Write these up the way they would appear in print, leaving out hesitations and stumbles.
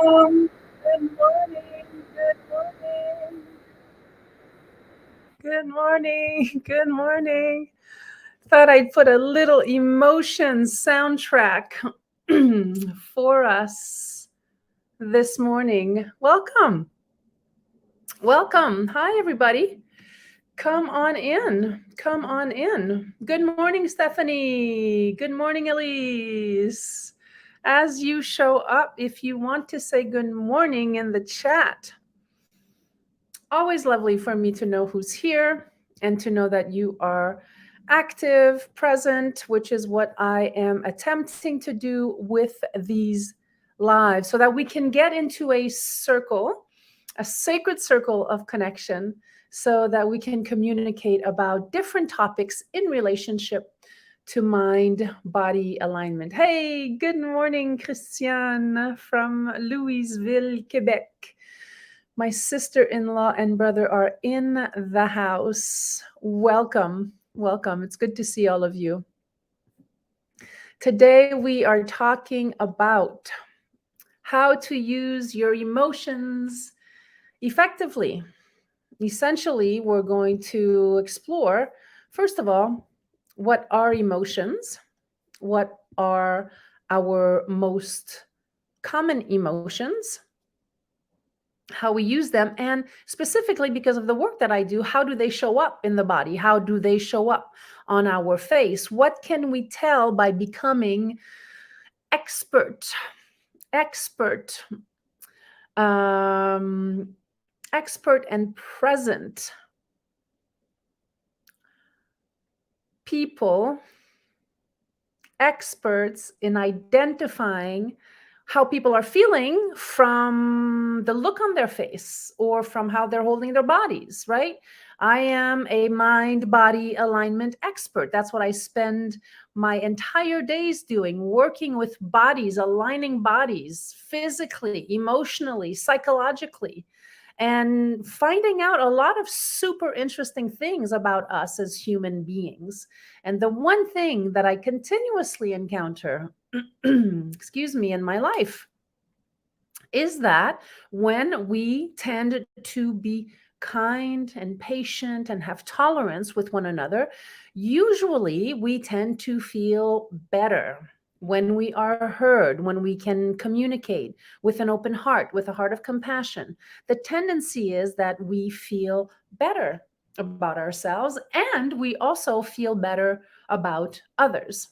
Good morning. Good morning. Good morning. Good morning. Thought I'd put a little emotion soundtrack for us this morning. Welcome. Welcome. Hi, everybody. Come on in. Come on in. Good morning, Stephanie. Good morning, Elise. As you show up, if you want to say good morning in the chat, always lovely for me to know who's here and to know that you are active, present, which is what I am attempting to do with these lives so that we can get into a circle, a sacred circle of connection, so that we can communicate about different topics in relationship to mind body alignment. Hey, good morning, Christiane from Louisville, Quebec. My sister in law and brother are in the house. Welcome. Welcome. It's good to see all of you. Today, we are talking about how to use your emotions effectively. Essentially, we're going to explore, first of all, what are emotions? What are our most common emotions? How we use them, and specifically because of the work that I do, how do they show up in the body? How do they show up on our face? What can we tell by becoming expert expert um, expert and present people, experts in identifying how people are feeling from the look on their face or from how they're holding their bodies, right? I am a mind body alignment expert. That's what I spend my entire days doing, working with bodies, aligning bodies physically, emotionally, psychologically, and finding out a lot of super interesting things about us as human beings. And the one thing that I continuously encounter, excuse me, in my life is that when we tend to be kind and patient and have tolerance with one another, usually we tend to feel better when we are heard, when we can communicate with an open heart, with a heart of compassion. The tendency is that we feel better about ourselves and we also feel better about others.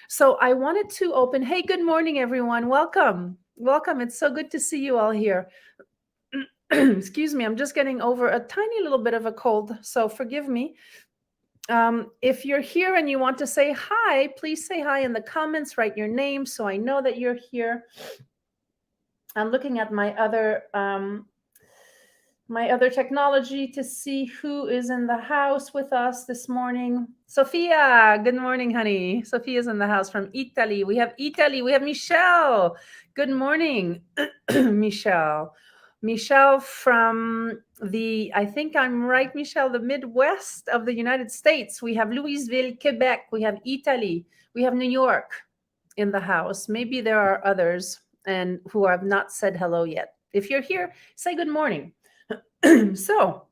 So I wanted to open. Hey, good morning, everyone. Welcome. Welcome. It's so good to see you all here. Excuse me, I'm just getting over a tiny little bit of a cold, so forgive me. If you're here and you want to say hi, please say hi in the comments, write your name so I know that you're here. I'm looking at my other technology to see who is in the house with us this morning. Sophia, good morning, honey. Sophia's in the house from Italy. We have Italy. We have Michelle. Good morning, Michelle. Michelle from I think I'm right, Michelle, the Midwest of the United States. We have Louisville, Quebec. We have Italy. We have New York in the house. Maybe there are others and who have not said hello yet. If you're here, say good morning. So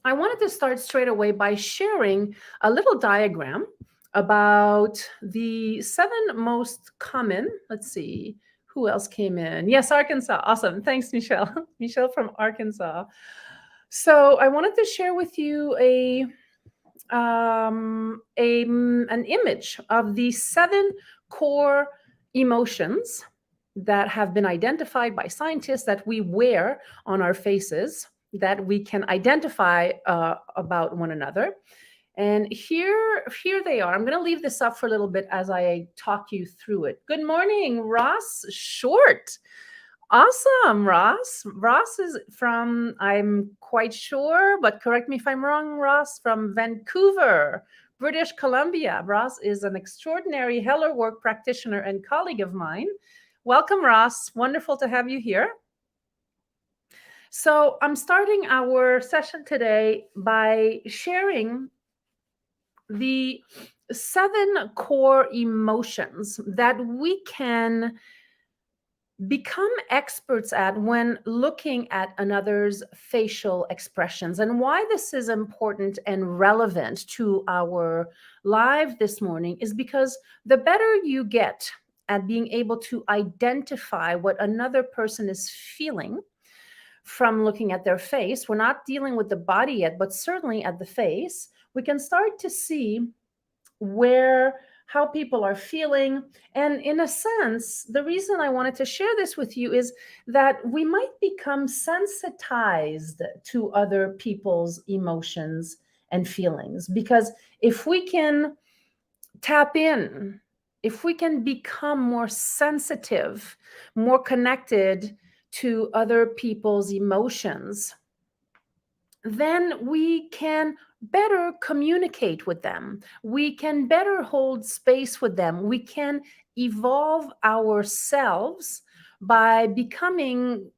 I wanted to start straight away by sharing a little diagram about the 7 most common. Let's see, who else came in? Yes, Arkansas. Awesome. Thanks, Michelle. Michelle from Arkansas. So I wanted to share with you an image of the 7 core emotions that have been identified by scientists that we wear on our faces, that we can identify about one another. And here they are. I'm going to leave this up for a little bit as I talk you through it. Good morning, Ross Short. Awesome, Ross. Ross is from, I'm quite sure, but correct me if I'm wrong, Ross, from Vancouver, British Columbia. Ross is an extraordinary Heller work practitioner and colleague of mine. Welcome, Ross. Wonderful to have you here. So I'm starting our session today by sharing the 7 core emotions that we can become experts at when looking at another's facial expressions. And why this is important and relevant to our live this morning is because the better you get at being able to identify what another person is feeling from looking at their face, we're not dealing with the body yet, but certainly at the face, we can start to see how people are feeling. And in a sense, the reason I wanted to share this with you is that we might become sensitized to other people's emotions and feelings. Because if we can tap in, if we can become more sensitive, more connected to other people's emotions, then we can better communicate with them. We can better hold space with them. We can evolve ourselves by becoming,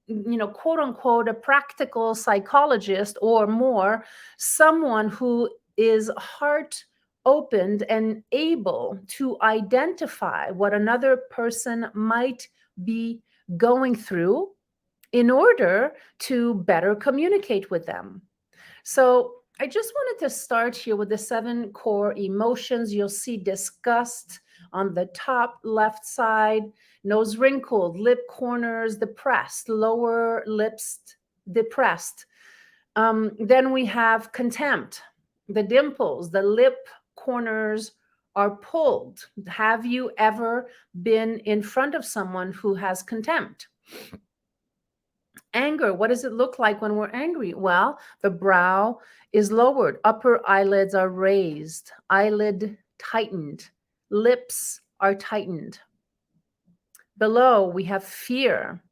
quote unquote, a practical psychologist, or more, someone who is heart opened and able to identify what another person might be going through in order to better communicate with them. So I just wanted to start here with the 7 core emotions. You'll see disgust on the top left side, nose wrinkled, lip corners depressed, lower lips depressed. Then we have contempt, the dimples, the lip corners are pulled. Have you ever been in front of someone who has contempt? Anger, what does it look like when we're angry? Well, the brow is lowered, upper eyelids are raised, eyelid tightened, lips are tightened. Below, we have fear.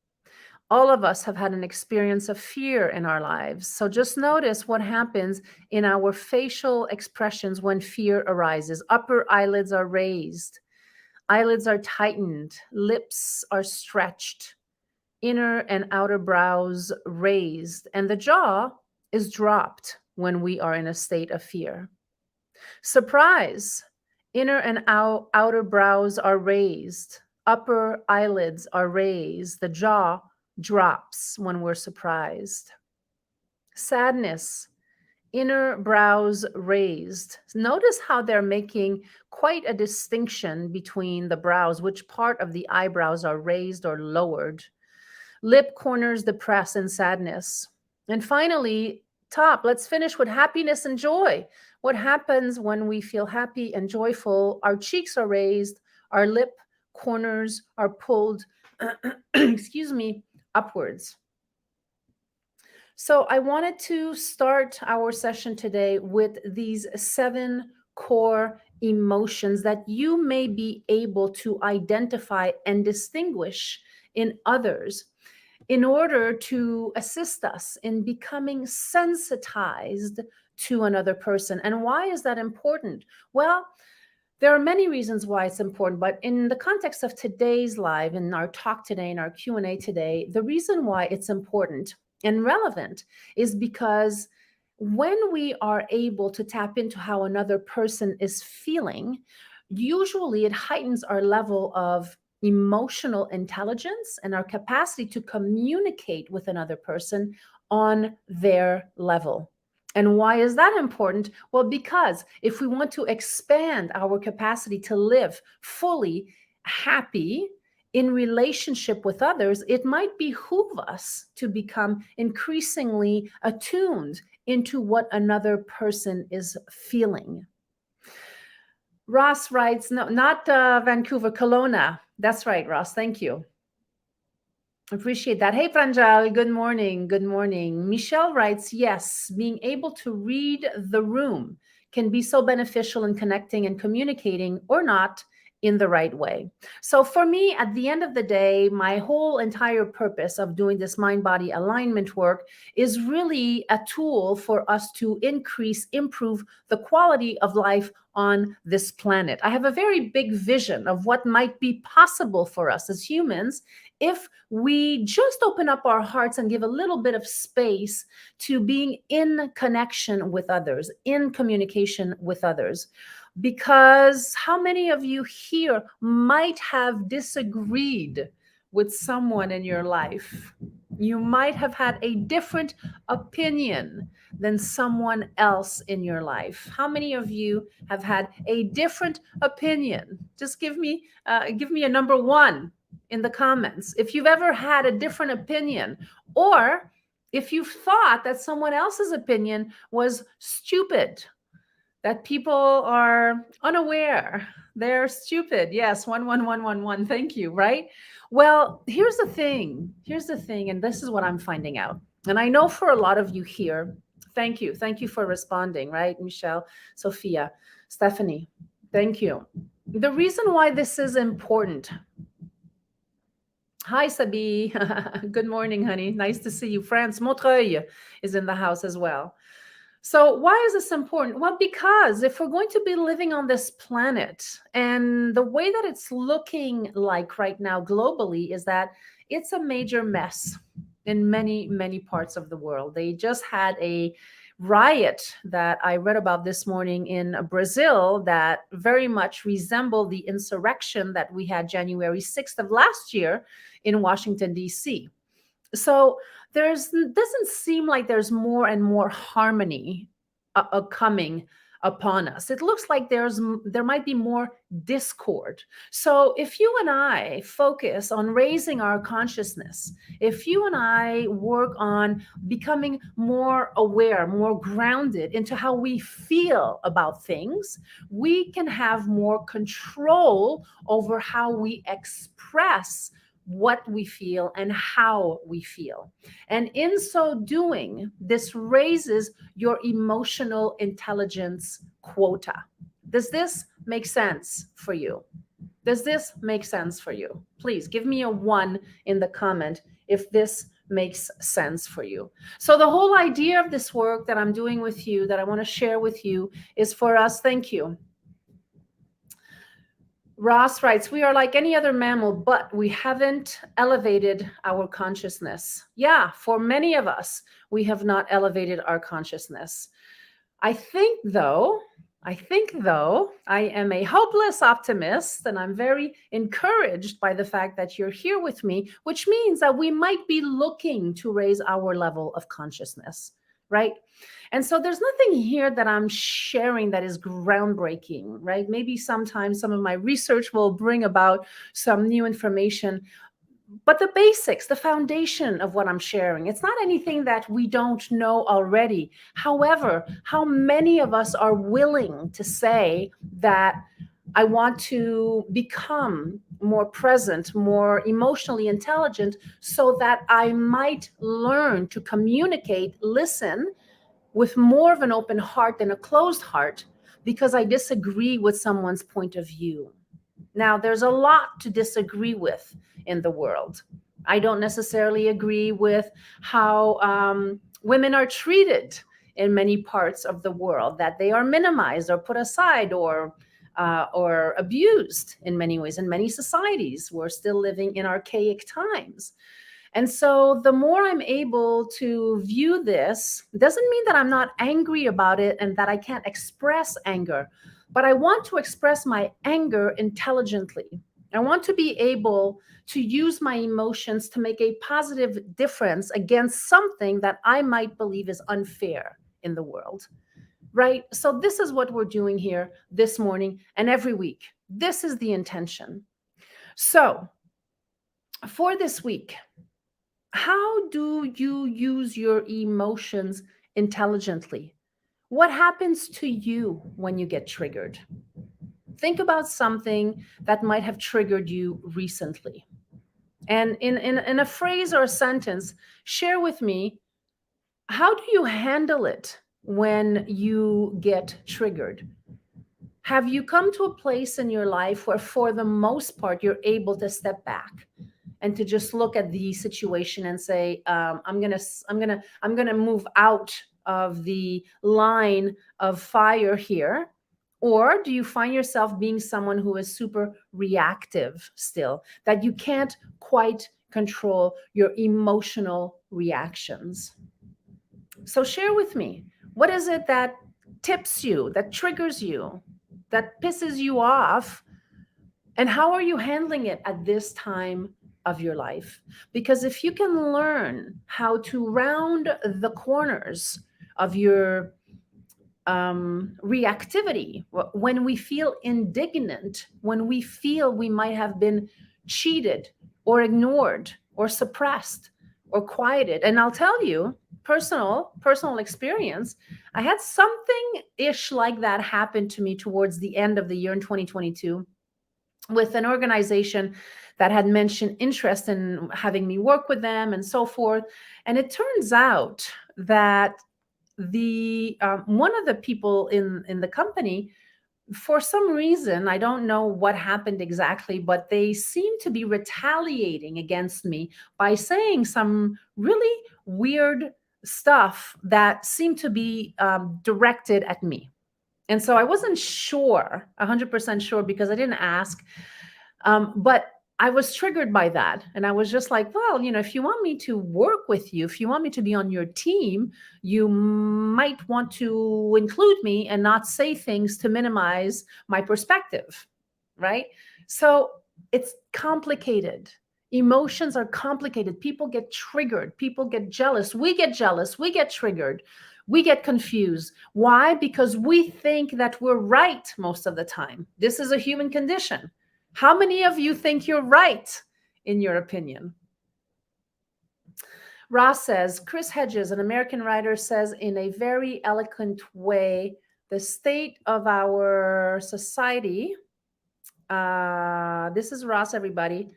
All of us have had an experience of fear in our lives. So just notice what happens in our facial expressions when fear arises. Upper eyelids are raised, eyelids are tightened, lips are stretched, inner and outer brows raised, and the jaw is dropped when we are in a state of fear. Surprise, inner and outer brows are raised, upper eyelids are raised, the jaw drops when we're surprised. Sadness, inner brows raised. Notice how they're making quite a distinction between the brows, which part of the eyebrows are raised or lowered. Lip corners depressed in sadness. And finally, top, let's finish with happiness and joy. What happens when we feel happy and joyful? Our cheeks are raised, our lip corners are pulled, excuse me, upwards. So I wanted to start our session today with these 7 core emotions that you may be able to identify and distinguish in others in order to assist us in becoming sensitized to another person. And why is that important? Well, there are many reasons why it's important, but in the context of today's live, in our talk today, in our Q&A today, the reason why it's important and relevant is because when we are able to tap into how another person is feeling, usually it heightens our level of emotional intelligence and our capacity to communicate with another person on their level. And why is that important? Well, because if we want to expand our capacity to live fully happy in relationship with others, it might behoove us to become increasingly attuned into what another person is feeling. Ross writes, no, not Vancouver, Kelowna. That's right, Ross. Thank you. Appreciate that. Hey, Pranjal, good morning. Good morning. Michelle writes, yes, being able to read the room can be so beneficial in connecting and communicating, or not, in the right way. So for me, at the end of the day, my whole entire purpose of doing this mind-body alignment work is really a tool for us to improve the quality of life on this planet. I have a very big vision of what might be possible for us as humans if we just open up our hearts and give a little bit of space to being in connection with others, in communication with others. Because how many of you here might have disagreed with someone in your life, you might have had a different opinion than someone else in your life. How many of you have had a different opinion? Just give me a number one in the comments if you've ever had a different opinion, or if you've thought that someone else's opinion was stupid, that people are unaware, they're stupid. Yes, 11111. Thank you, right? Well, here's the thing. Here's the thing, and this is what I'm finding out. And I know for a lot of you here, thank you. Thank you for responding, right? Michelle, Sophia, Stephanie, thank you. The reason why this is important. Hi, Sabi. Good morning, honey. Nice to see you. France Montreuil is in the house as well. So why is this important? Well, because if we're going to be living on this planet, and the way that it's looking like right now globally is that it's a major mess in many, many parts of the world. They just had a riot that I read about this morning in Brazil that very much resembled the insurrection that we had January 6th of last year in Washington, D.C. So doesn't seem like there's more and more harmony coming upon us. It looks like there might be more discord. So if you and I focus on raising our consciousness, if you and I work on becoming more aware, more grounded into how we feel about things, we can have more control over how we express what we feel and how we feel. And in so doing, this raises your emotional intelligence quota. Does this make sense for you? Does this make sense for you? Please give me a 1 in the comment if this makes sense for you. So the whole idea of this work that I'm doing with you, that I want to share with you, is for us. Thank you. Ross writes, we are like any other mammal, but we haven't elevated our consciousness. Yeah, for many of us, we have not elevated our consciousness. I think though, I am a hopeless optimist, and I'm very encouraged by the fact that you're here with me, which means that we might be looking to raise our level of consciousness, right? And so there's nothing here that I'm sharing that is groundbreaking, right? Maybe sometimes some of my research will bring about some new information, but the basics, the foundation of what I'm sharing, it's not anything that we don't know already. However, how many of us are willing to say that I want to become more present, more emotionally intelligent, so that I might learn to communicate, listen with more of an open heart than a closed heart, because I disagree with someone's point of view. Now, there's a lot to disagree with in the world. I don't necessarily agree with how women are treated in many parts of the world, that they are minimized or put aside or abused in many ways. In many societies, we're still living in archaic times. And so the more I'm able to view this, doesn't mean that I'm not angry about it and that I can't express anger, but I want to express my anger intelligently. I want to be able to use my emotions to make a positive difference against something that I might believe is unfair in the world, right? So this is what we're doing here this morning and every week. This is the intention. So for this week, how do you use your emotions intelligently? What happens to you when you get triggered? Think about something that might have triggered you recently. And in a phrase or a sentence, share with me, how do you handle it when you get triggered? Have you come to a place in your life where, for the most part, you're able to step back and to just look at the situation and say, I'm gonna move out of the line of fire here? Or do you find yourself being someone who is super reactive still, that you can't quite control your emotional reactions? So share with me, what is it that tips you, that triggers you, that pisses you off? And how are you handling it at this time of your life. Because if you can learn how to round the corners of your reactivity, when we feel indignant, when we feel we might have been cheated or ignored or suppressed or quieted. And I'll tell you, personal experience, I had something ish like that happen to me towards the end of the year in 2022 with an organization that had mentioned interest in having me work with them and so forth. And it turns out that the one of the people in the company, for some reason, I don't know what happened exactly, but they seem to be retaliating against me by saying some really weird stuff that seemed to be directed at me. And so I wasn't sure, 100% sure, because I didn't ask. But I was triggered by that. And I was just like, well, if you want me to work with you, if you want me to be on your team, you might want to include me and not say things to minimize my perspective, right? So it's complicated. Emotions are complicated. People get triggered. People get jealous. We get jealous. We get triggered. We get confused. Why? Because we think that we're right most of the time. This is a human condition. How many of you think you're right in your opinion? Ross says, Chris Hedges, an American writer, says in a very eloquent way, the state of our society, this is Ross, everybody.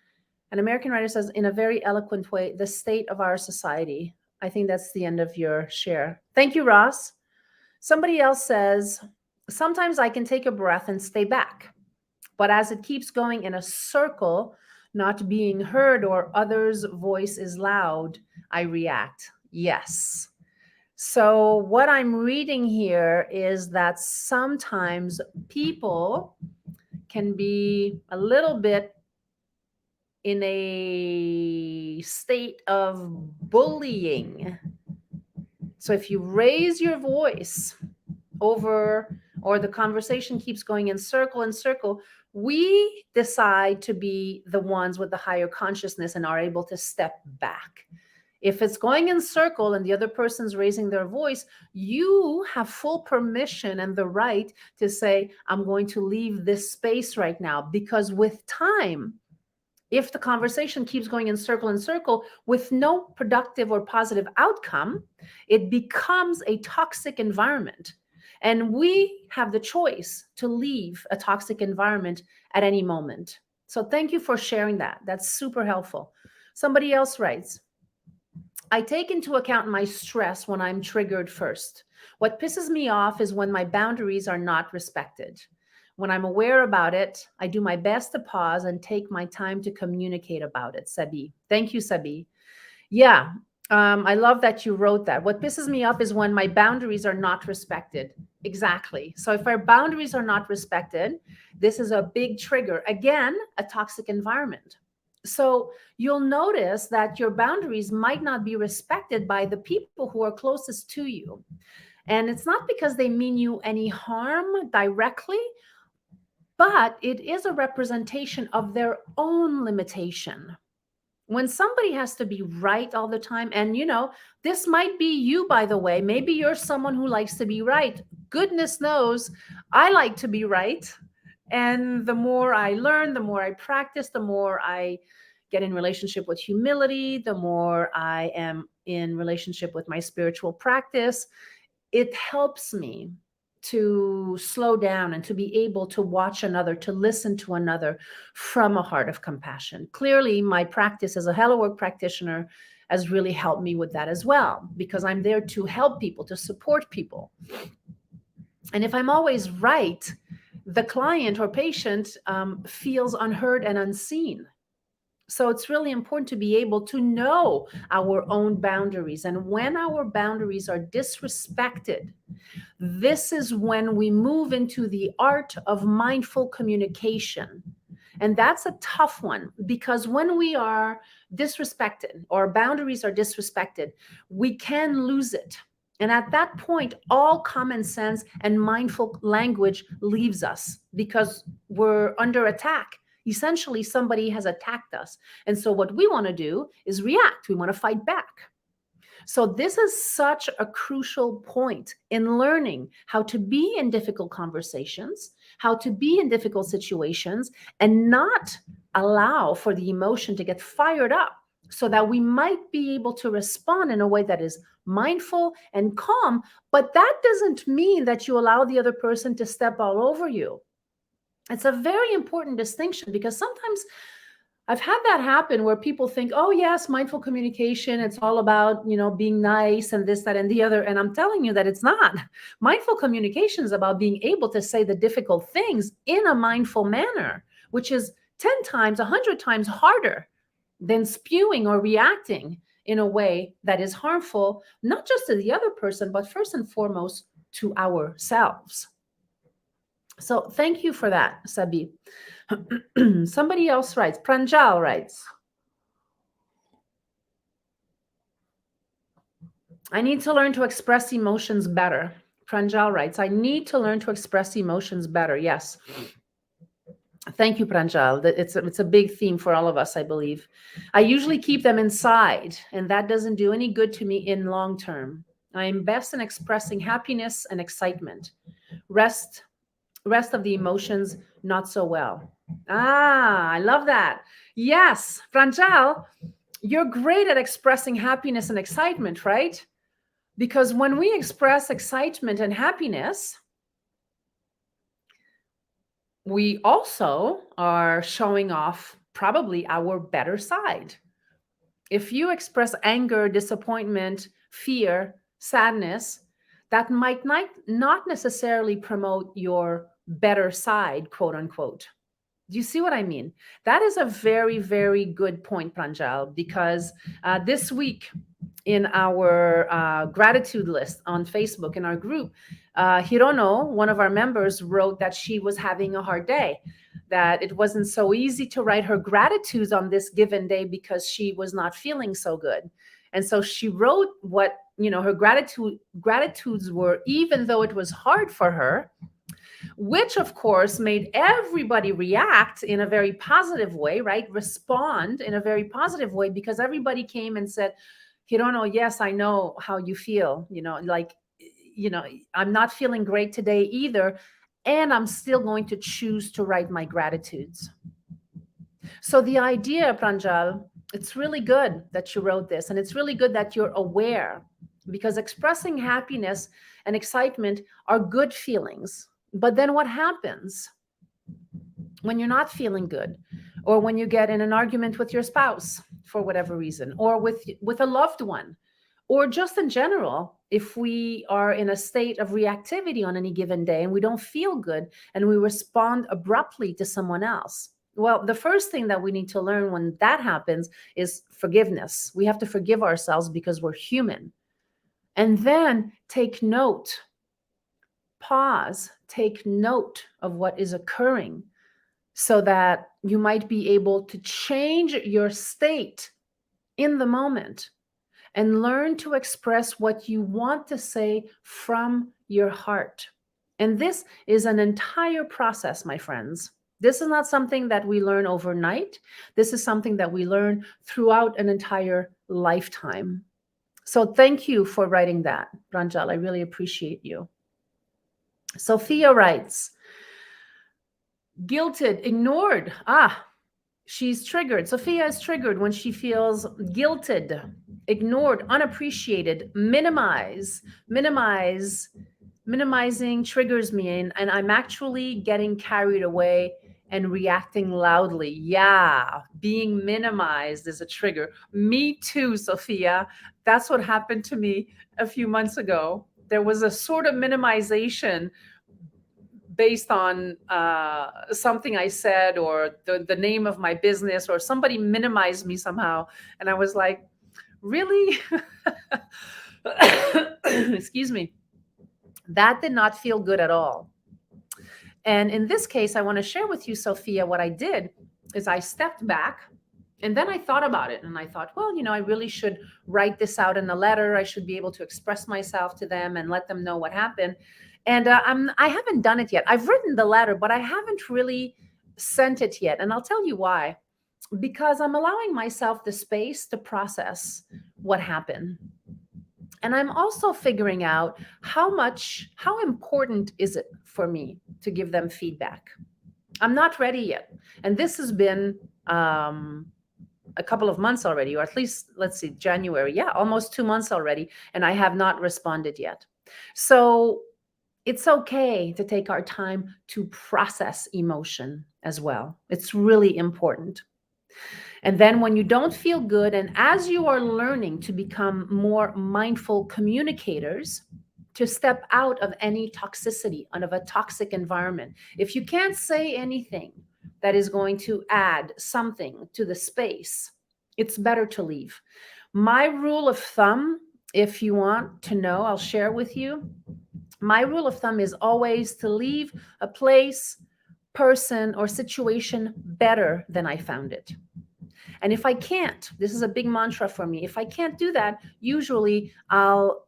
An American writer says in a very eloquent way, the state of our society. I think that's the end of your share. Thank you, Ross. Somebody else says, sometimes I can take a breath and stay back. But as it keeps going in a circle, not being heard or others' voice is loud, I react. Yes. So what I'm reading here is that sometimes people can be a little bit in a state of bullying. So if you raise your voice over, or the conversation keeps going in circle, we decide to be the ones with the higher consciousness and are able to step back. If it's going in circle and the other person's raising their voice, you have full permission and the right to say, I'm going to leave this space right now. Because with time, if the conversation keeps going in circle with no productive or positive outcome, it becomes a toxic environment. And we have the choice to leave a toxic environment at any moment. So thank you for sharing that. That's super helpful. Somebody else writes, I take into account my stress when I'm triggered first. What pisses me off is when my boundaries are not respected. When I'm aware about it, I do my best to pause and take my time to communicate about it. Sabi. Thank you, Sabi. Yeah. I love that you wrote that. What pisses me off is when my boundaries are not respected. Exactly. So if our boundaries are not respected, this is a big trigger. Again, a toxic environment. So you'll notice that your boundaries might not be respected by the people who are closest to you. And it's not because they mean you any harm directly, but it is a representation of their own limitation. When somebody has to be right all the time, and this might be you, by the way, maybe you're someone who likes to be right. Goodness knows, I like to be right. And the more I learn, the more I practice, the more I get in relationship with humility, the more I am in relationship with my spiritual practice, it helps me to slow down and to be able to watch another, to listen to another from a heart of compassion. Clearly, my practice as a Hello Work practitioner has really helped me with that as well, because I'm there to help people, to support people. And if I'm always right, the client or patient feels unheard and unseen. So it's really important to be able to know our own boundaries. And when our boundaries are disrespected, this is when we move into the art of mindful communication. And that's a tough one, because when we are disrespected or boundaries are disrespected, we can lose it. And at that point, all common sense and mindful language leaves us because we're under attack. Essentially, somebody has attacked us. And so what we want to do is react. We want to fight back. So this is such a crucial point in learning how to be in difficult conversations, how to be in difficult situations, and not allow for the emotion to get fired up, so that we might be able to respond in a way that is mindful and calm. But that doesn't mean that you allow the other person to step all over you. It's a very important distinction, because sometimes I've had that happen where people think, oh yes, mindful communication, it's all about, being nice and this, that, and the other. And I'm telling you that it's not. Mindful communication is about being able to say the difficult things in a mindful manner, which is 10 times, 100 times harder than spewing or reacting in a way that is harmful, not just to the other person, but first and foremost to ourselves. So thank you for that, Sabi. Somebody else writes, Pranjal writes, I need to learn to express emotions better. Pranjal writes, I need to learn to express emotions better. Yes. Thank you, Pranjal. It's a big theme for all of us, I believe. I usually keep them inside, and that doesn't do any good to me in long term. I am best in expressing happiness and excitement. Rest of the emotions, not so well. I love that. Yes, Pranjal, you're great at expressing happiness and excitement, right? Because when we express excitement and happiness, we also are showing off probably our better side. If you express anger, disappointment, fear, sadness, that might not necessarily promote your better side, quote unquote. Do you see what I mean? That is a very, very good point, Pranjal, because this week in our gratitude list on Facebook, in our group, Hirono, one of our members, wrote that she was having a hard day, that it wasn't so easy to write her gratitudes on this given day because she was not feeling so good. And so she wrote what, her gratitudes were, even though it was hard for her, which of course made everybody react in a very positive way, right? Respond in a very positive way, because everybody came and said, Hirono, yes, I know how you feel, I'm not feeling great today either, and I'm still going to choose to write my gratitudes. So the idea, Pranjal, it's really good that you wrote this, and it's really good that you're aware, because expressing happiness and excitement are good feelings. But then what happens when you're not feeling good, or when you get in an argument with your spouse for whatever reason, or with a loved one, or just in general, if we are in a state of reactivity on any given day and we don't feel good and we respond abruptly to someone else? Well, the first thing that we need to learn when that happens is forgiveness. We have to forgive ourselves because we're human. And then take note, pause, take note of what is occurring, so that you might be able to change your state in the moment and learn to express what you want to say from your heart. And this is an entire process, my friends. This is not something that we learn overnight. This is something that we learn throughout an entire lifetime. So thank you for writing that, Pranjal. I really appreciate you. Sophia writes, guilted, ignored. She's triggered. Sophia is triggered when she feels guilted, ignored, unappreciated, minimizing triggers me, and I'm actually getting carried away and reacting loudly. Yeah, being minimized is a trigger. Me too, Sophia. That's what happened to me a few months ago. There was a sort of minimization based on something I said, or the name of my business, or somebody minimized me somehow. And I was like, really? Excuse me. That did not feel good at all. And in this case, I want to share with you, Sophia, what I did is I stepped back, and then I thought about it. And I thought, well, I really should write this out in a letter. I should be able to express myself to them and let them know what happened. And I haven't done it yet. I've written the letter, but I haven't really sent it yet. And I'll tell you why. Because I'm allowing myself the space to process what happened. And I'm also figuring out how important is it for me to give them feedback. I'm not ready yet. And this has been a couple of months already, or at least, let's see, January. Yeah, almost 2 months already. And I have not responded yet. So it's okay to take our time to process emotion as well. It's really important. And then when you don't feel good, and as you are learning to become more mindful communicators, to step out of any toxicity, out of a toxic environment, if you can't say anything that is going to add something to the space, it's better to leave. My rule of thumb, if you want to know, I'll share with you. My rule of thumb is always to leave a place, person, or situation better than I found it. And if I can't, this is a big mantra for me. If I can't do that, usually I'll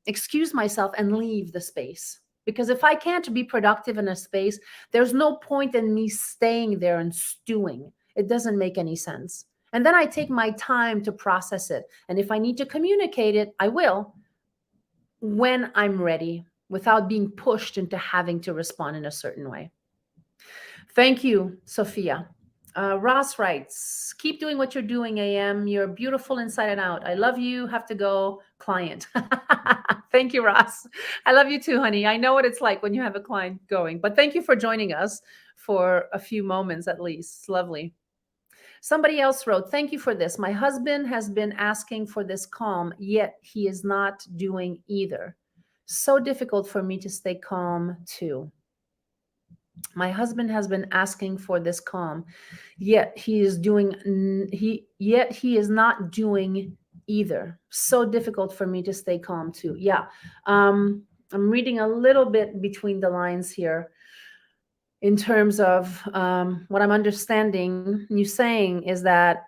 excuse myself and leave the space. Because if I can't be productive in a space, there's no point in me staying there and stewing. It doesn't make any sense. And then I take my time to process it. And if I need to communicate it, I will when I'm ready, without being pushed into having to respond in a certain way. Thank you, Sophia. Ross writes, keep doing what you're doing, AM. You're beautiful inside and out. I love you. Have to go, client. Thank you, Ross. I love you too, honey. I know what it's like when you have a client going, but thank you for joining us for a few moments at least. It's lovely. Somebody else wrote, thank you for this. My husband has been asking for this calm, yet he is not doing either. So difficult for me to stay calm too. My husband has been asking for this calm, yet he is not doing either. So difficult for me to stay calm too. Yeah. I'm reading a little bit between the lines here in terms of what I'm understanding. You saying is that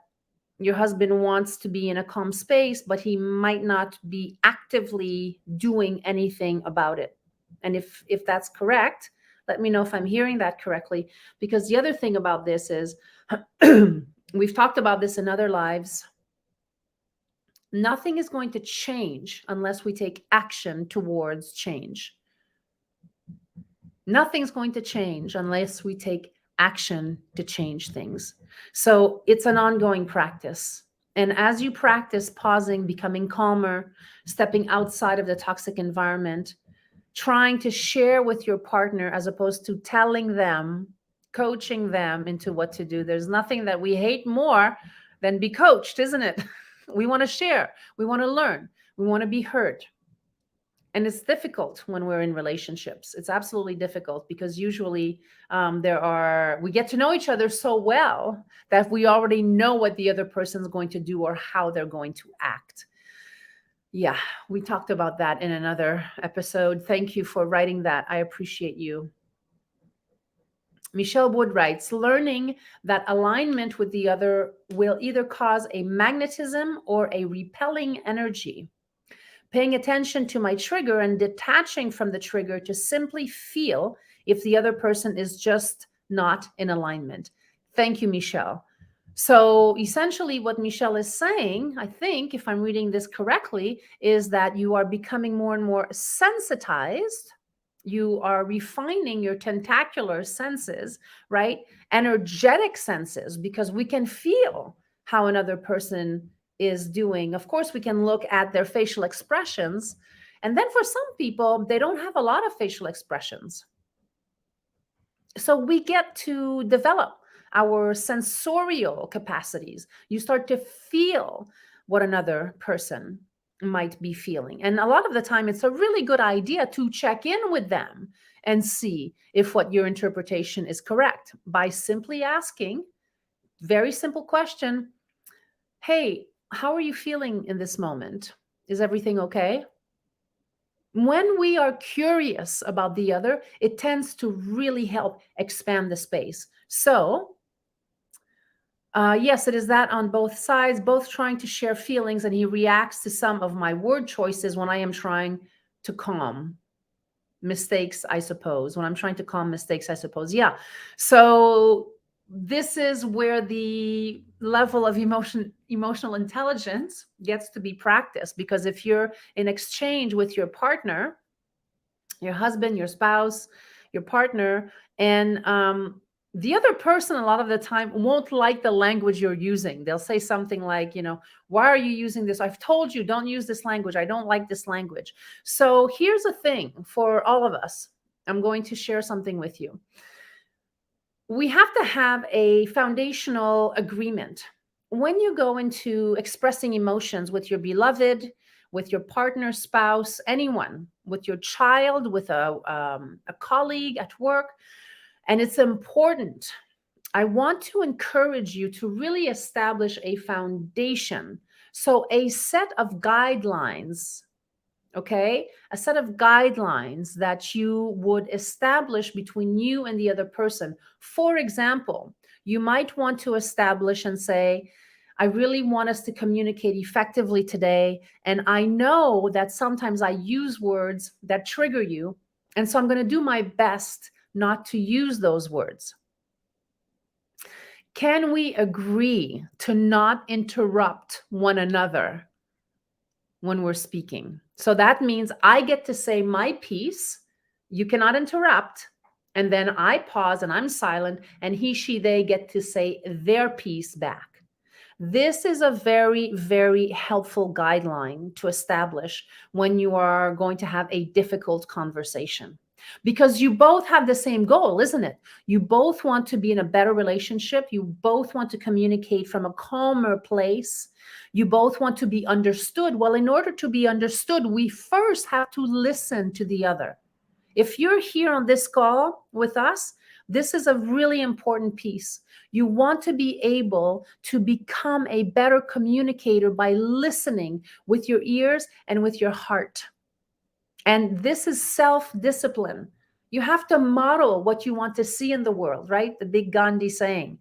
your husband wants to be in a calm space, but he might not be actively doing anything about it. And if that's correct, let me know if I'm hearing that correctly. Because the other thing about this is, we've talked about this in other lives. Nothing is going to change unless we take action towards change. Nothing's going to change unless we take action to change things. So it's an ongoing practice. And as you practice pausing, becoming calmer, stepping outside of the toxic environment, trying to share with your partner as opposed to telling them, coaching them into what to do. There's nothing that we hate more than be coached, isn't it? We want to share. We want to learn. We want to be heard. And it's difficult when we're in relationships. It's absolutely difficult because usually we get to know each other so well that we already know what the other person's going to do or how they're going to act. Yeah, we talked about that in another episode. Thank you for writing that. I appreciate you. Michelle Wood writes, learning that alignment with the other will either cause a magnetism or a repelling energy. Paying attention to my trigger and detaching from the trigger to simply feel if the other person is just not in alignment. Thank you, Michelle. So essentially what Michelle is saying, I think, if I'm reading this correctly, is that you are becoming more and more sensitized. You are refining your tentacular senses, right? Energetic senses, because we can feel how another person is doing. Of course, we can look at their facial expressions. And then for some people, they don't have a lot of facial expressions. So we get to develop our sensorial capacities. You start to feel what another person might be feeling. And a lot of the time, it's a really good idea to check in with them and see if what your interpretation is correct by simply asking, very simple question, hey, how are you feeling in this moment? Is everything okay? When we are curious about the other, it tends to really help expand the space. So yes, it is that on both sides, both trying to share feelings, and he reacts to some of my word choices when I am trying to calm. mistakes, I suppose. When I'm trying to calm mistakes, I suppose. Yeah. So this is where the level of emotional intelligence gets to be practiced, because if you're in exchange with your partner, your husband, your spouse, your partner, and the other person a lot of the time won't like the language you're using. They'll say something like, why are you using this? I've told you, don't use this language. I don't like this language. So here's the thing for all of us. I'm going to share something with you. We have to have a foundational agreement. When you go into expressing emotions with your beloved, with your partner, spouse, anyone, with your child, with a colleague at work, and it's important, I want to encourage you to really establish a foundation. So a set of guidelines, okay? A set of guidelines that you would establish between you and the other person. For example, you might want to establish and say, I really want us to communicate effectively today. And I know that sometimes I use words that trigger you. And so I'm going to do my best not to use those words. Can we agree to not interrupt one another when we're speaking? So that means I get to say my piece, you cannot interrupt, and then I pause and I'm silent, and he, she, they get to say their piece back. This is a very, very helpful guideline to establish when you are going to have a difficult conversation. Because you both have the same goal, isn't it? You both want to be in a better relationship. You both want to communicate from a calmer place. You both want to be understood. Well, in order to be understood, we first have to listen to the other. If you're here on this call with us, this is a really important piece. You want to be able to become a better communicator by listening with your ears and with your heart. And this is self-discipline. You have to model what you want to see in the world, right? The big Gandhi saying,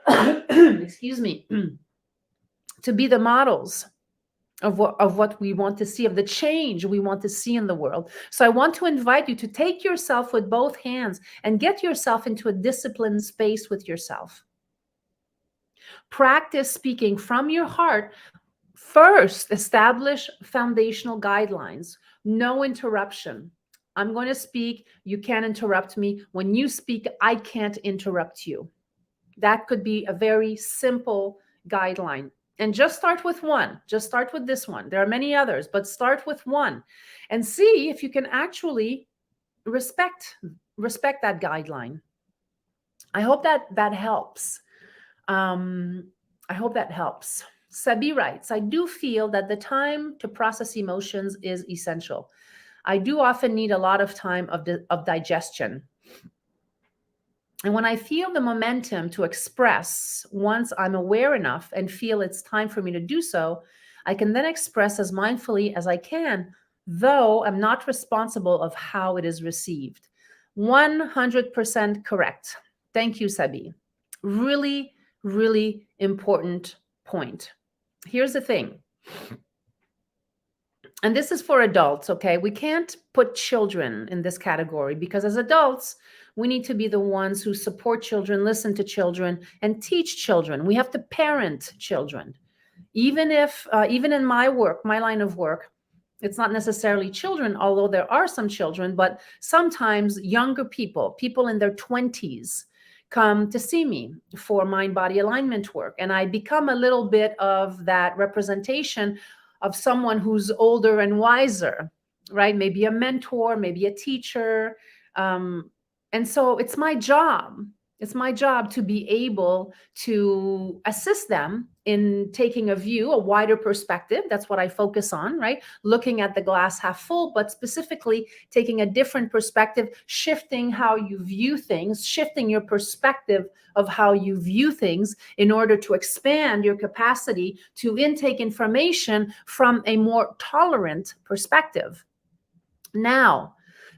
excuse me, to be the models of what we want to see, of the change we want to see in the world. So I want to invite you to take yourself with both hands and get yourself into a disciplined space with yourself. Practice speaking from your heart. First, establish foundational guidelines. No interruption. I'm going to speak. You can't interrupt me. When you speak, I can't interrupt you. That could be a very simple guideline. And just start with one. Just start with this one. There are many others, but start with one and see if you can actually respect that guideline. I hope that helps. I hope that helps. Sabi writes, I do feel that the time to process emotions is essential. I do often need a lot of time of digestion. And when I feel the momentum to express, once I'm aware enough and feel it's time for me to do so, I can then express as mindfully as I can, though I'm not responsible of how it is received. 100% correct. Thank you, Sabi. Really, really important point. Here's the thing. And this is for adults, okay? We can't put children in this category because as adults, we need to be the ones who support children, listen to children, and teach children. We have to parent children. Even in my work, my line of work, it's not necessarily children, although there are some children, but sometimes younger people in their 20s, come to see me for mind-body alignment work. And I become a little bit of that representation of someone who's older and wiser, right? Maybe a mentor, maybe a teacher. And so it's my job. It's my job to be able to assist them in taking a wider perspective. That's what I focus on, right? Looking at the glass half full, but specifically taking a different perspective, shifting how you view things, shifting your perspective of how you view things in order to expand your capacity to intake information from a more tolerant perspective. Now,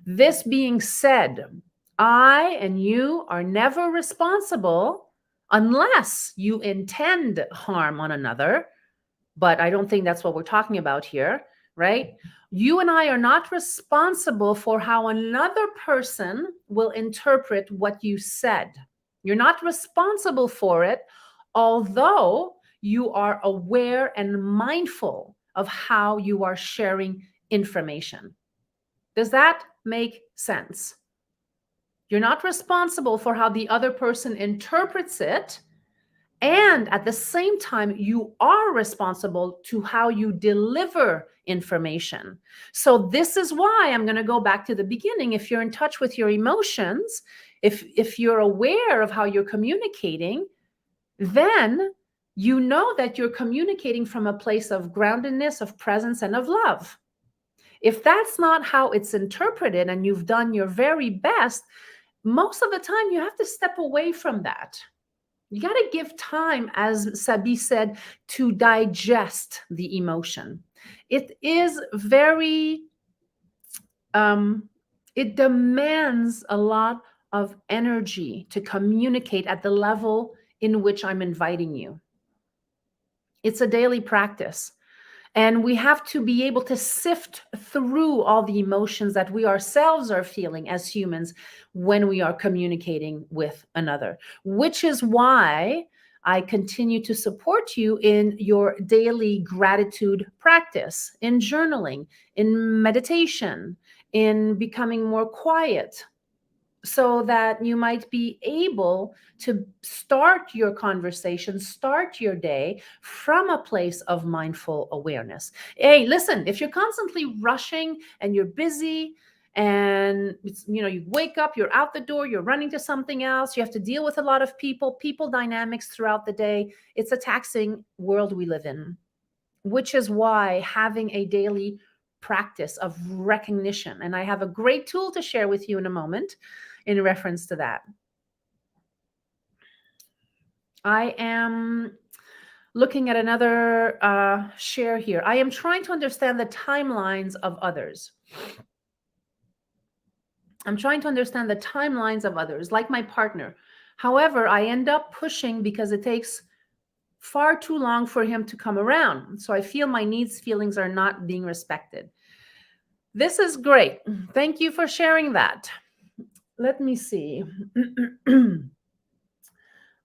this being said, I and you are never responsible unless you intend harm on another. But I don't think that's what we're talking about here. right? You and I are not responsible for how another person will interpret what you said. You're not responsible for it, although you are aware and mindful of how you are sharing information. Does that make sense? You're not responsible for how the other person interprets it. And at the same time, you are responsible to how you deliver information. So this is why I'm going to go back to the beginning. If you're in touch with your emotions, if you're aware of how you're communicating, then you know that you're communicating from a place of groundedness, of presence, and of love. If that's not how it's interpreted and you've done your very best, most of the time you have to step away from that. You got to give time, as Sabi said, to digest the emotion. It is very, it demands a lot of energy to communicate at the level in which I'm inviting you. It's a daily practice. And we have to be able to sift through all the emotions that we ourselves are feeling as humans when we are communicating with another, which is why I continue to support you in your daily gratitude practice, in journaling, in meditation, in becoming more quiet, so that you might be able to start your conversation, start your day from a place of mindful awareness. Hey, listen, if you're constantly rushing and you're busy and you wake up, you're out the door, you're running to something else, you have to deal with a lot of people dynamics throughout the day, it's a taxing world we live in, which is why having a daily practice of recognition, and I have a great tool to share with you in a moment in reference to that. I am looking at another share here. I am trying to understand the timelines of others. I'm trying to understand the timelines of others, like my partner. However, I end up pushing because it takes far too long for him to come around. So I feel my needs, feelings are not being respected. This is great. Thank you for sharing that. Let me see.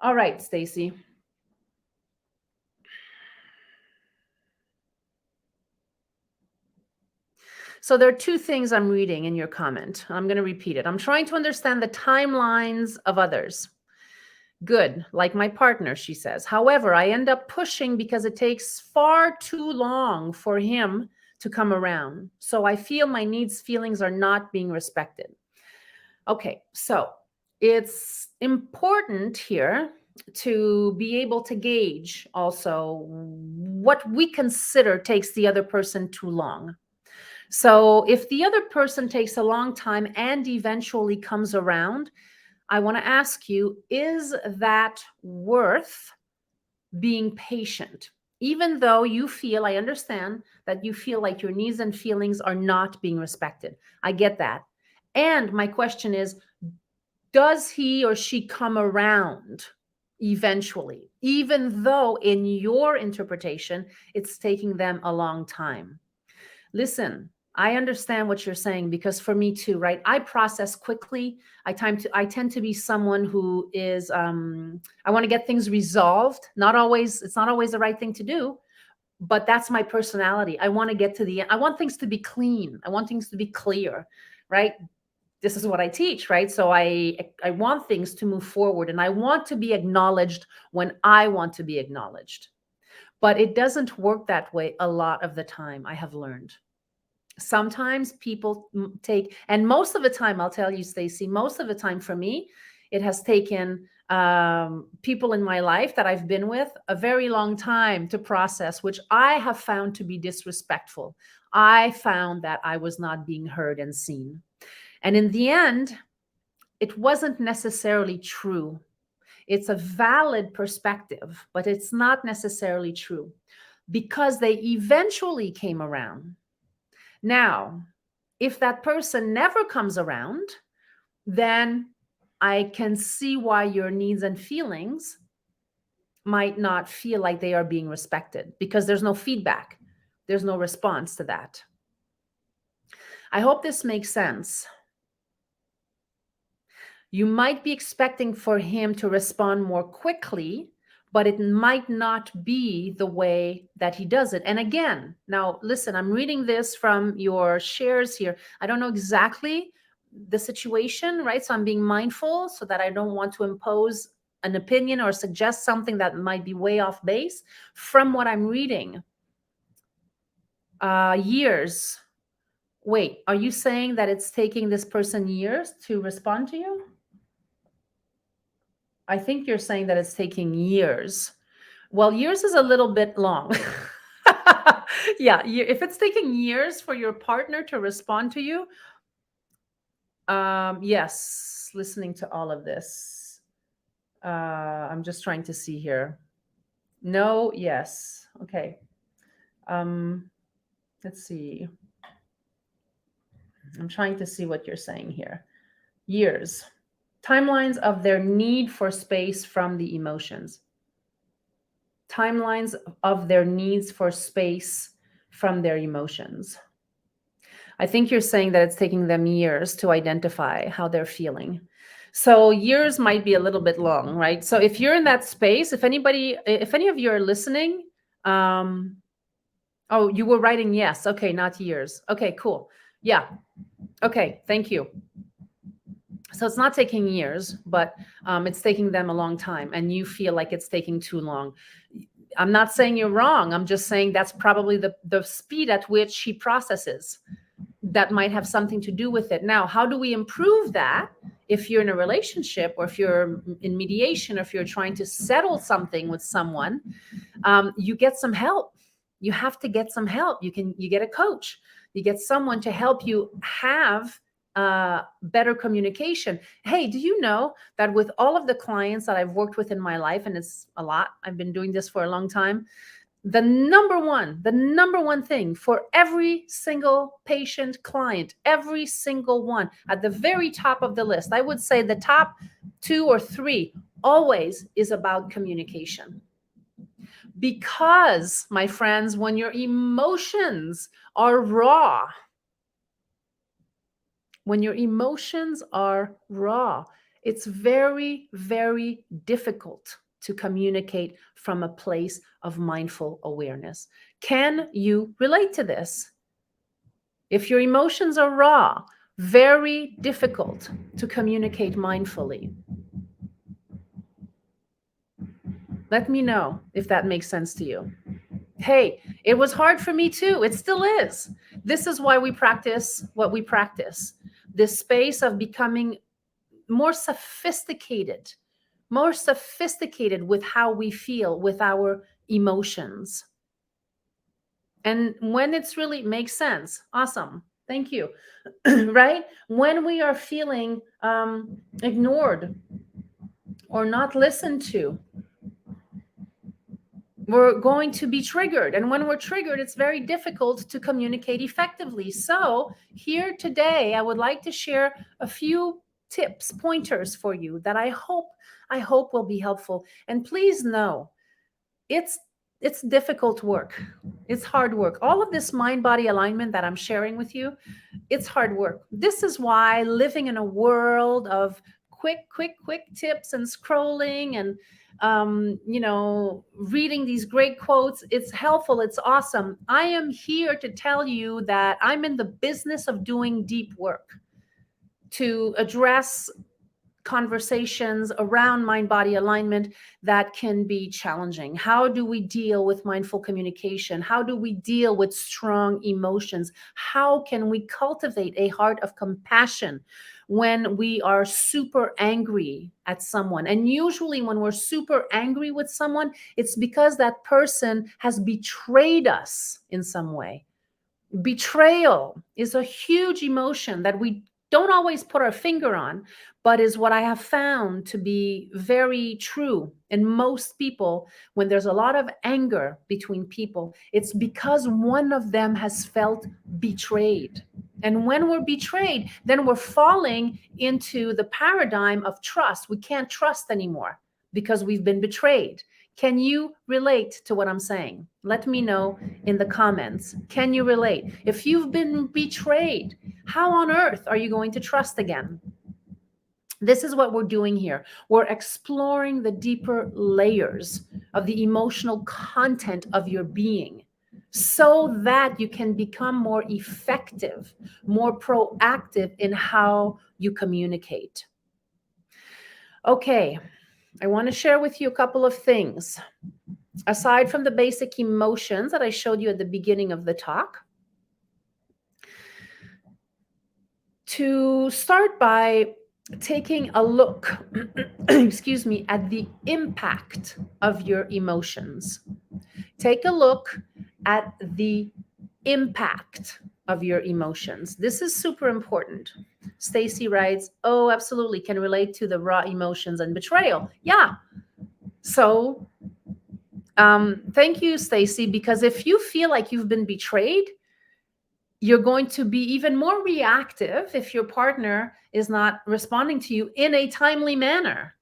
All right, Stacy. So there are two things I'm reading in your comment. I'm going to repeat it. I'm trying to understand the timelines of others. Good, like my partner, she says. However, I end up pushing because it takes far too long for him to come around. So I feel my needs, feelings are not being respected. Okay, so it's important here to be able to gauge also what we consider takes the other person too long. So if the other person takes a long time and eventually comes around, I want to ask you, is that worth being patient? Even though you feel, I understand that you feel like your needs and feelings are not being respected. I get that. And my question is, does he or she come around eventually, even though in your interpretation, it's taking them a long time? Listen, I understand what you're saying, because for me too, right? I process quickly. I tend to be someone who is, I want to get things resolved. It's not always the right thing to do, but that's my personality. I want to get to the end. I want things to be clean. I want things to be clear, right? This is what I teach, right? So I want things to move forward, and I want to be acknowledged when I want to be acknowledged. But it doesn't work that way a lot of the time, I have learned. Sometimes people take, and most of the time, I'll tell you, Stacy, most of the time for me, it has taken people in my life that I've been with a very long time to process, which I have found to be disrespectful. I found that I was not being heard and seen. And in the end, it wasn't necessarily true. It's a valid perspective, but it's not necessarily true, because they eventually came around. Now, if that person never comes around, then I can see why your needs and feelings might not feel like they are being respected, because there's no feedback. There's no response to that. I hope this makes sense. You might be expecting for him to respond more quickly, but it might not be the way that he does it. And again, now listen, I'm reading this from your shares here. I don't know exactly the situation, right? So I'm being mindful so that I don't want to impose an opinion or suggest something that might be way off base. From what I'm reading, years. Wait, are you saying that it's taking this person years to respond to you? I think you're saying that it's taking years. Well, years is a little bit long. Yeah, if it's taking years for your partner to respond to you, yes, listening to all of this. I'm just trying to see here. No, yes. Okay. Let's see. I'm trying to see what you're saying here. Years. Timelines of their need for space from the emotions. Timelines of their needs for space from their emotions. I think you're saying that it's taking them years to identify how they're feeling. So years might be a little bit long, right? So if you're in that space, if any of you are listening, oh, you were writing yes. Okay, not years. Okay, cool. Yeah. Okay, thank you. So it's not taking years, but it's taking them a long time, and you feel like it's taking too long. I'm not saying you're wrong. I'm just saying that's probably the speed at which he processes. That might have something to do with it. Now, how do we improve that? If you're in a relationship, or if you're in mediation, or if you're trying to settle something with someone, you get some help. You have to get some help. You get a coach. You get someone to help you have better communication. Hey, do you know that with all of the clients that I've worked with in my life, and it's a lot, I've been doing this for a long time, the number one thing for every single patient client, every single one, at the very top of the list, I would say the top 2 or 3 always is about communication. Because, my friends, when your emotions are raw, it's very, very difficult to communicate from a place of mindful awareness. Can you relate to this? If your emotions are raw, very difficult to communicate mindfully. Let me know if that makes sense to you. Hey, it was hard for me too. It still is. This is why we practice what we practice. This space of becoming more sophisticated with how we feel, with our emotions. And when it's really makes sense, awesome. Thank you. Right? When we are feeling ignored or not listened to, we're going to be triggered. And when we're triggered, it's very difficult to communicate effectively. So here today, I would like to share a few tips, pointers for you that I hope will be helpful. And please know, it's difficult work. It's hard work. All of this mind-body alignment that I'm sharing with you, it's hard work. This is why living in a world of quick tips and scrolling and reading these great quotes, it's helpful, it's awesome. I am here to tell you that I'm in the business of doing deep work to address conversations around mind-body alignment that can be challenging. How do we deal with mindful communication? How do we deal with strong emotions? How can we cultivate a heart of compassion when we are super angry at someone? And usually when we're super angry with someone, it's because that person has betrayed us in some way. Betrayal is a huge emotion that we don't always put our finger on, but is what I have found to be very true in most people. When there's a lot of anger between people, it's because one of them has felt betrayed. And when we're betrayed, then we're falling into the paradigm of trust. We can't trust anymore because we've been betrayed. Can you relate to what I'm saying? Let me know in the comments. Can you relate? If you've been betrayed, how on earth are you going to trust again? This is what we're doing here. We're exploring the deeper layers of the emotional content of your being so that you can become more effective, more proactive in how you communicate. Okay, I want to share with you a couple of things. Aside from the basic emotions that I showed you at the beginning of the talk, to start by taking a look, excuse me, at the impact of your emotions. Take a look at the impact of your emotions. This is super important. Stacy writes, oh, absolutely, can relate to the raw emotions and betrayal. Yeah. So thank you, Stacy, because if you feel like you've been betrayed, you're going to be even more reactive if your partner is not responding to you in a timely manner.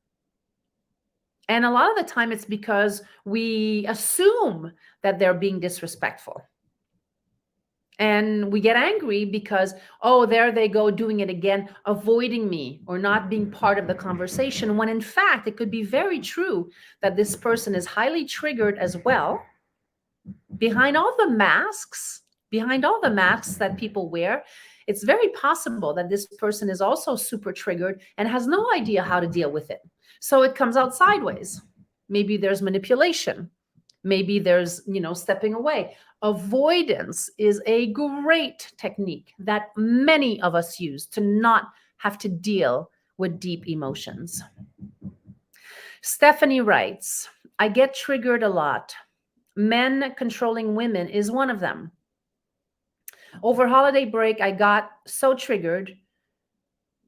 And a lot of the time it's because we assume that they're being disrespectful. And we get angry because, oh, there they go doing it again, avoiding me or not being part of the conversation, when in fact, it could be very true that this person is highly triggered as well. Behind all the masks that people wear, it's very possible that this person is also super triggered and has no idea how to deal with it. So it comes out sideways. Maybe there's manipulation. Maybe there's, stepping away. Avoidance is a great technique that many of us use to not have to deal with deep emotions. Stephanie writes, I get triggered a lot. Men controlling women is one of them. Over holiday break, I got so triggered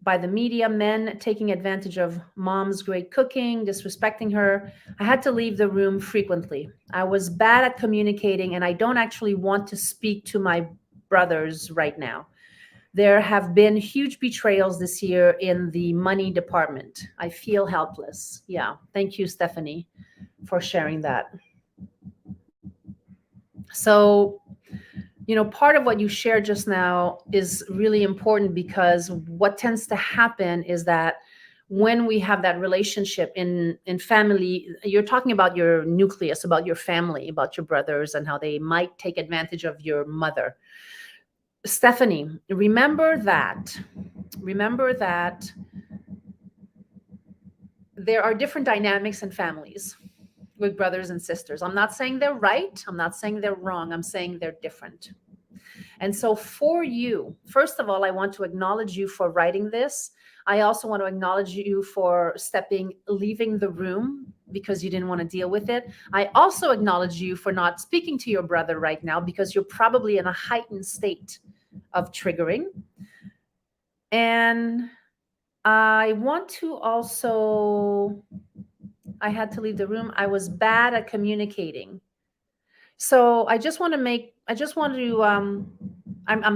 by the media, men taking advantage of mom's great cooking, disrespecting her. I had to leave the room frequently. I was bad at communicating, and I don't actually want to speak to my brothers right now. There have been huge betrayals this year in the money department. I feel helpless. Yeah. Thank you, Stephanie, for sharing that. So, part of what you shared just now is really important, because what tends to happen is that when we have that relationship in family, you're talking about your nucleus, about your family, about your brothers, and how they might take advantage of your mother. Stephanie, remember that there are different dynamics in families with brothers and sisters. I'm not saying they're right. I'm not saying they're wrong. I'm saying they're different. And so for you, first of all, I want to acknowledge you for writing this. I also want to acknowledge you for leaving the room because you didn't want to deal with it. I also acknowledge you for not speaking to your brother right now because you're probably in a heightened state of triggering. And I want to also, I had to leave the room. I was bad at communicating. So I'm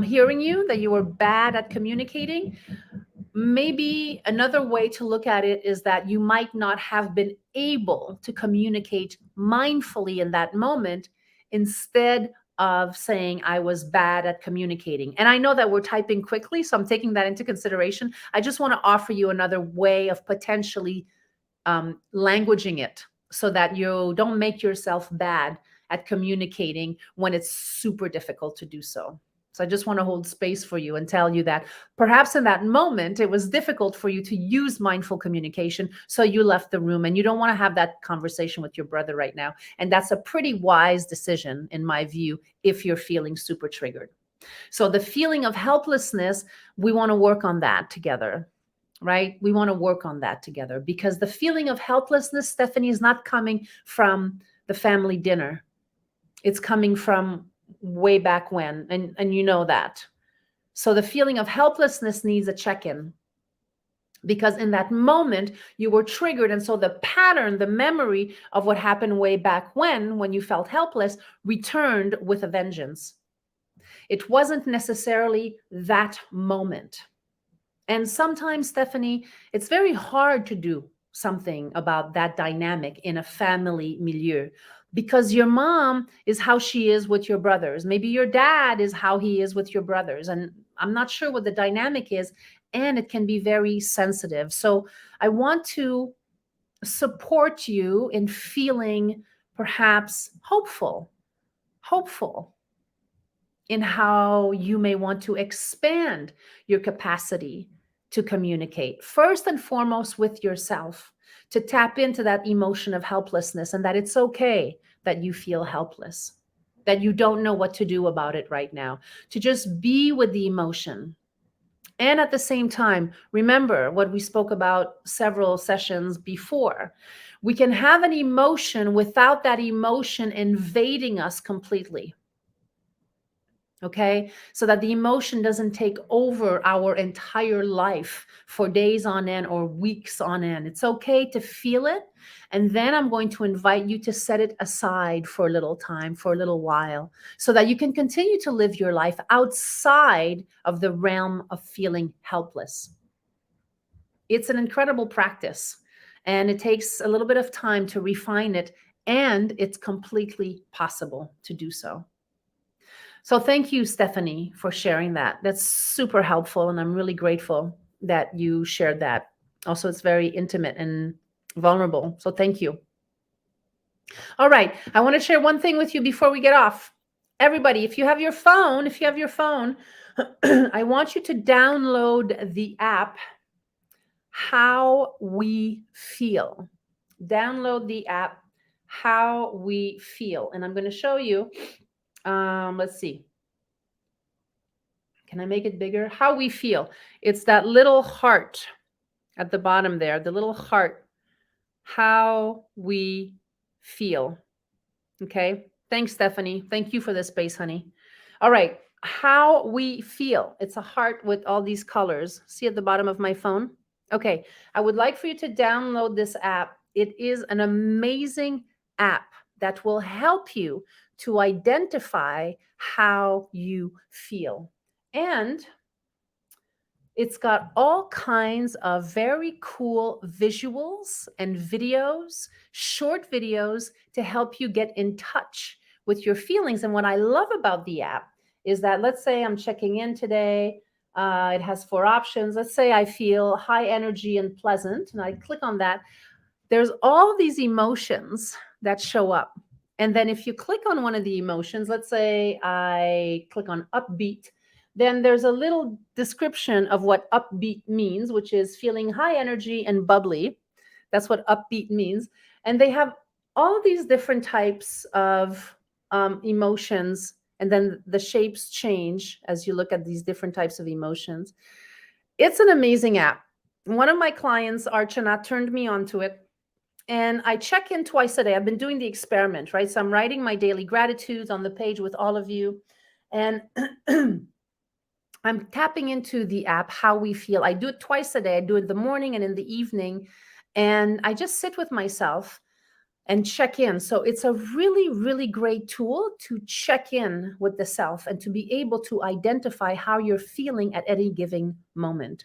hearing you that you were bad at communicating. Maybe another way to look at it is that you might not have been able to communicate mindfully in that moment, instead of saying I was bad at communicating. And I know that we're typing quickly, so I'm taking that into consideration. I just want to offer you another way of potentially languaging it so that you don't make yourself bad at communicating when it's super difficult to do so. So I just want to hold space for you and tell you that perhaps in that moment, it was difficult for you to use mindful communication. So you left the room, and you don't want to have that conversation with your brother right now. And that's a pretty wise decision, in my view, if you're feeling super triggered. So the feeling of helplessness, we want to work on that together, right? We want to work on that together, because the feeling of helplessness, Stephanie, is not coming from the family dinner. It's coming from way back when, and you know that. So the feeling of helplessness needs a check-in, because in that moment you were triggered, and so the pattern, the memory of what happened way back when you felt helpless, returned with a vengeance. It wasn't necessarily that moment. And sometimes, Stephanie, it's very hard to do something about that dynamic in a family milieu, because your mom is how she is with your brothers. Maybe your dad is how he is with your brothers. And I'm not sure what the dynamic is. And it can be very sensitive. So I want to support you in feeling perhaps hopeful in how you may want to expand your capacity to communicate, first and foremost with yourself, to tap into that emotion of helplessness, and that it's okay that you feel helpless, that you don't know what to do about it right now, to just be with the emotion. And at the same time, remember what we spoke about several sessions before. We can have an emotion without that emotion invading us completely. Okay, so that the emotion doesn't take over our entire life for days on end or weeks on end. It's okay to feel it. And then I'm going to invite you to set it aside for a little time, for a little while, so that you can continue to live your life outside of the realm of feeling helpless. It's an incredible practice, and it takes a little bit of time to refine it, and it's completely possible to do so. So thank you, Stephanie, for sharing that. That's super helpful, and I'm really grateful that you shared that. Also, it's very intimate and vulnerable. So thank you. All right. I want to share one thing with you before we get off. Everybody, if you have your phone, I want you to download the app, How We Feel. Download the app, How We Feel. And I'm going to show you. Let's see. Can I make it bigger? How We Feel. It's that little heart at the bottom there, the little heart. How We Feel. Okay. Thanks, Stephanie. Thank you for the space, honey. All right. How We Feel. It's a heart with all these colors. See at the bottom of my phone? Okay. I would like for you to download this app. It is an amazing app that will help you to identify how you feel. And it's got all kinds of very cool visuals and videos, short videos to help you get in touch with your feelings. And what I love about the app is that, let's say I'm checking in today. It has 4 options. Let's say I feel high energy and pleasant, and I click on that. There's all these emotions that show up. And then if you click on one of the emotions, let's say I click on upbeat, then there's a little description of what upbeat means, which is feeling high energy and bubbly. That's what upbeat means. And they have all of these different types of emotions, and then the shapes change as you look at these different types of emotions. It's an amazing app. One of my clients, Archana, turned me onto it. And I check in twice a day. I've been doing the experiment, right? So I'm writing my daily gratitudes on the page with all of you. And I'm tapping into the app, How We Feel. I do it twice a day. I do it in the morning and in the evening. And I just sit with myself and check in. So it's a really, really great tool to check in with the self and to be able to identify how you're feeling at any given moment.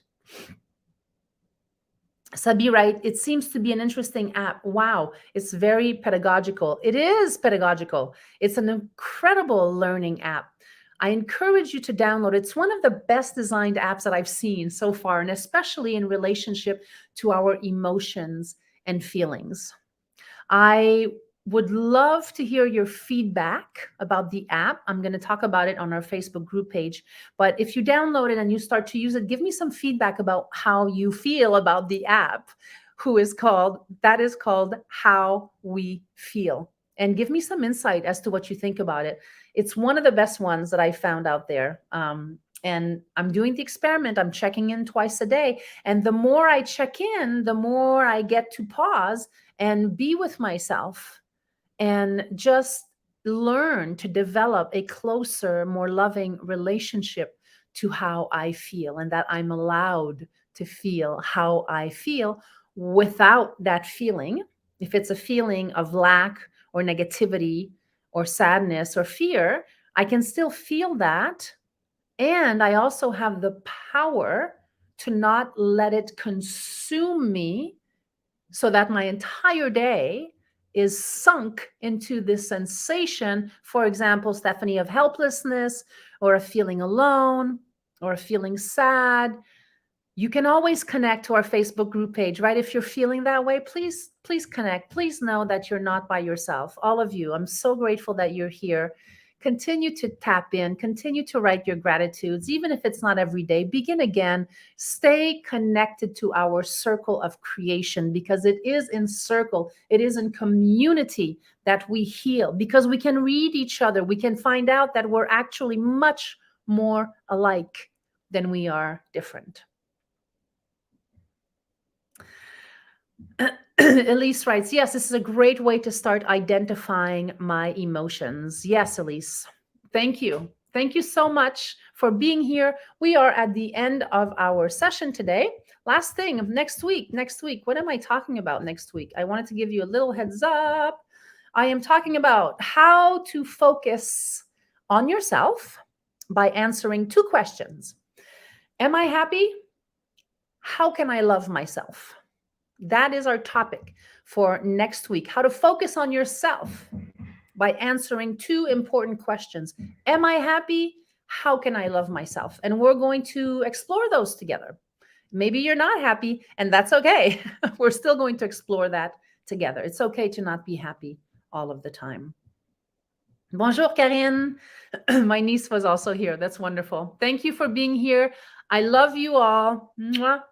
Sabi, right? It seems to be an interesting app. Wow. It's very pedagogical. It is pedagogical. It's an incredible learning app. I encourage you to download it. It's one of the best designed apps that I've seen so far, and especially in relationship to our emotions and feelings. I would love to hear your feedback about the app. I'm going to talk about it on our Facebook group page. But if you download it and you start to use it, give me some feedback about how you feel about the app, that is called How We Feel. And give me some insight as to what you think about it. It's one of the best ones that I found out there. And I'm doing the experiment. I'm checking in twice a day. And the more I check in, the more I get to pause and be with myself and just learn to develop a closer, more loving relationship to how I feel, and that I'm allowed to feel how I feel without that feeling. If it's a feeling of lack or negativity or sadness or fear, I can still feel that. And I also have the power to not let it consume me so that my entire day is sunk into this sensation, for example, Stephanie, of helplessness or of feeling alone or of feeling sad. You can always connect to our Facebook group page, right? If you're feeling that way, please connect. Please know that you're not by yourself. All of you, I'm so grateful that you're here. Continue to tap in, continue to write your gratitudes, even if it's not every day. Begin again. Stay connected to our circle of creation, because it is in circle, it is in community that we heal, because we can read each other. We can find out that we're actually much more alike than we are different. Elise writes, yes, this is a great way to start identifying my emotions. Yes, Elise. Thank you. Thank you so much for being here. We are at the end of our session today. Last thing of next week. What am I talking about next week? I wanted to give you a little heads up. I am talking about how to focus on yourself by answering 2 questions. Am I happy? How can I love myself? That is our topic for next week. How to focus on yourself by answering 2 important questions. Am I happy? How can I love myself? And we're going to explore those together. Maybe you're not happy, and that's okay. We're still going to explore that together. It's okay to not be happy all of the time. Bonjour, Karine. My niece was also here. That's wonderful. Thank you for being here. I love you all. Mwah.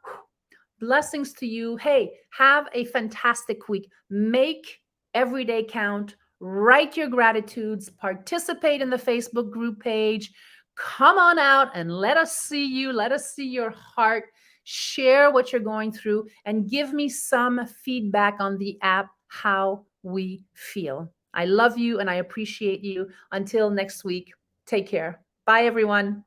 Blessings to you. Hey, have a fantastic week. Make every day count. Write your gratitudes. Participate in the Facebook group page. Come on out and let us see you. Let us see your heart. Share what you're going through and give me some feedback on the app, how we feel. I love you and I appreciate you. Until next week, take care. Bye, everyone.